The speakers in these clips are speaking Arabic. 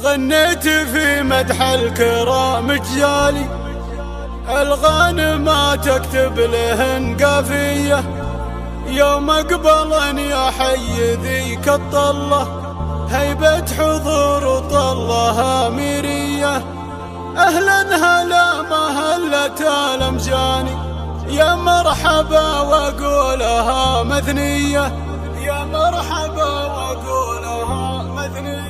غنيت في مدح الكرام جيالي، الغانم تكتب لهن قافية. يوم اقبلن يا حي ذيك الطلة، هيبة حضور وطلها ميرية. اهلا هلا مهلة الامجاني، يا مرحبا واقولها مثنية، يا مرحبا واقولها مثنية.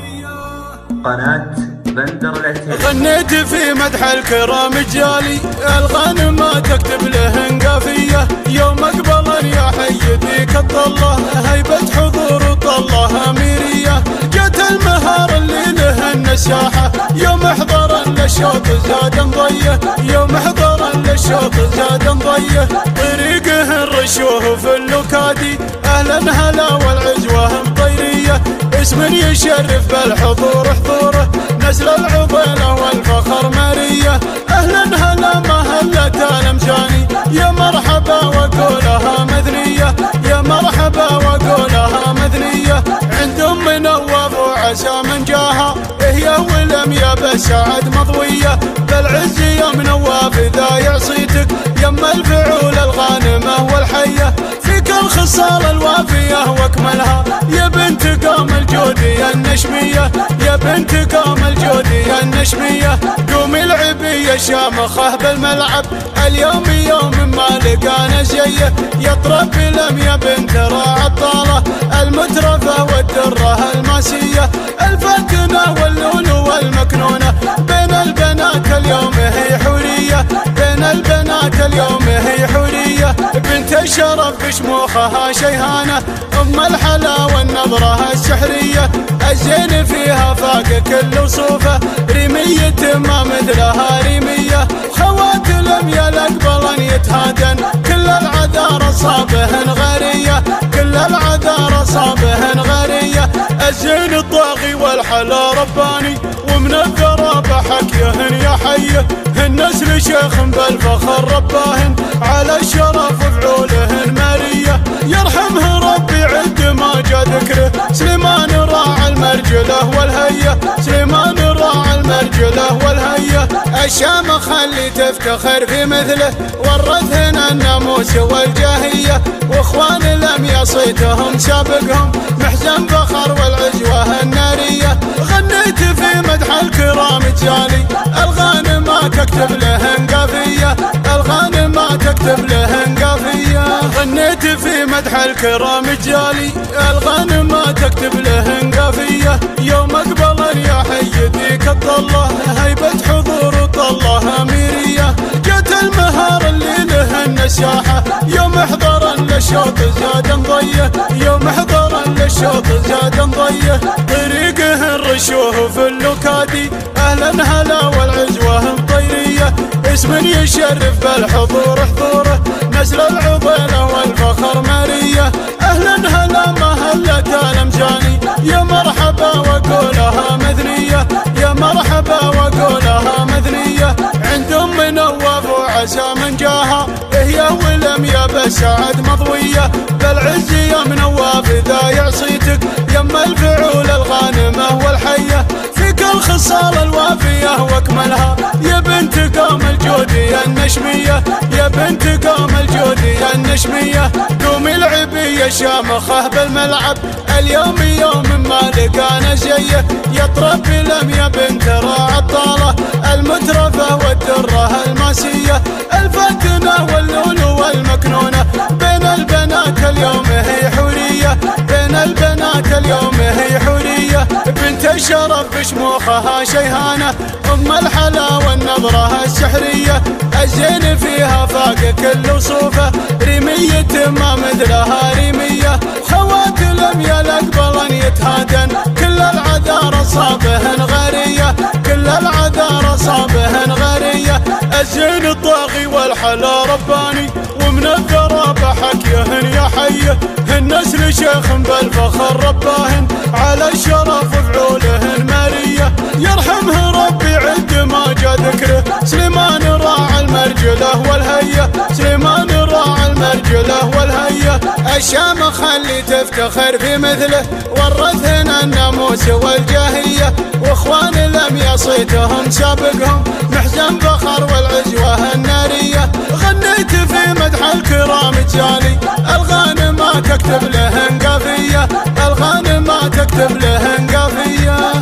قناة بندر العتيبي. غنيت في مدح الكرام جالي، الغانم تكتب لهن قافية. يوم اقبلن يا حي ذيك الطلة، هيبة حضور وطلها ميرية. جت المهار اللي لهن الساحة، يوم حضرن للشوط زاد ضيه، يوم حضرن للشوط زاد ضيه. طريقهن رشوه في اللوكادي، اهلا هلا والعزوة مطيرية. اسم يشرف بالحضور حضوره، نسل العضيلة والفخر مارية. اهلا هلا مهلة الامجاني، يا مرحبا وقولها مثنية، يا مرحبا وقولها مثنية. عندهم منوف وعسى من جاها، يا ولم يا بسعد مضوية. بالعز يا منواف اذا يعصيتك، يم الفعول الغانمة والحية. فيك الخصال الوافية واكملها، يا بنت قام الجودي النشمية، يا بنت قام الجودي النشمية. قومي العبي يا شامخة بالملعب، اليوم يوم ما لقانا زيه. يطرب لم يا بنت راعي الطالة، المترفة والدرة الماسية. الفتنة واللولو والمكنونة، بين البنات اليوم هي حورية، بين البنات اليوم هي حورية. بنت الشرف بشموخها شيهانة، ام الحلا والنظرة السحرية. الزين فيها فاق كل وصوفه، ريمية ما مثلها ريمية. خوات لم يلقبلن يتهادن، كل العذار صابهن غارية، كل العذار صابهن غارية. الزين الطاغي والحلا رباني، ومن الذرابة حكيهن يا حيه. النسل شيخ بالفخر رباهن، على الشرف فعولهن مارية. يرحمه ربي عد ما جا ذكره، سليمان راعى المرجله والهيه، سليمان راعى المرجله والهيه. الشامخ اللي تفتخر في مثله، ورثهن الناموس والجاهيه. واخوان لم يصيتهم سابقهم، محزن فخر والعزوه الناريه. غنيت في مدح الكرام جالي، الغانم تكتب لهن قافية، الغانم تكتب لهن قافية. غنيت في مدح الكرام جالي، الغانم تكتب لهن قافية. يوم اقبلن يا حي ذيك الطلة، هيبة حضور وطلها ميرية. جت المهار اللي لهن الساحة، يوم حضرن للشوط زاد ضيه، يوم حضرن للشوط زاد ضيه. طريقهن رشوه في اللوكادي، اهلا هلا والعزوة مطيرية. اسم يشرف بالحضور حضوره، نسل العضيلة والفخر مارية. اهلا هلا مهلة الامجاني، يا مرحبا وقولها مثنية، يا مرحبا وقولها مثنية. عندهم منوف وعسى من جاها، يا ولم يا بسعد مضوية. بالعز يا منواف اذا يعصيتك، يم الفعول الغانمة والحية. فيك الخصال الوافية واكملها، يا بنت قام الجودي النشمية، يا بنت قام الجودي النشمية. قومي العبي يا شامخة بالملعب، اليوم يوم ما لقانا زيه. يطرب لم يا بنت راعي الطالة، المترفة والدرة الماسية. الفتنة واللولو والمكنونة، بين البنات اليوم هي حورية، بين البنات اليوم هي حورية. بنت الشرف بشموخها شيهانة، ام الحلا والنظرة السحرية. الزين فيها فاق كل وصوفه، ريمية ما مثلها ريمية. خوات لم يلقبلن يتهادن، كل العذار صابهن غارية، كل العذار صابهن غارية. الزين الطاغي والحلا رباني، ومن الذرابة حكيهن يا حيه. النسل شيخ بالفخر رباهن، على الشرف فعولهن مارية. يرحمه ربي عد ما جا ذكره، سليمان راعى المرجله والهيه، سليمان راعى المرجله والهيه. الجاهية. الشام خلي تفتخر في مثله، ورثنا الناموس والجاهية، واخوان لم يصيتهم سابقهم، محزن فخر والعزوة النارية. غنيت في مدح الكرام جالي، الغانم تكتب لهن قافية، الغانم تكتب لهن قافية.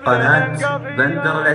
قناة بندر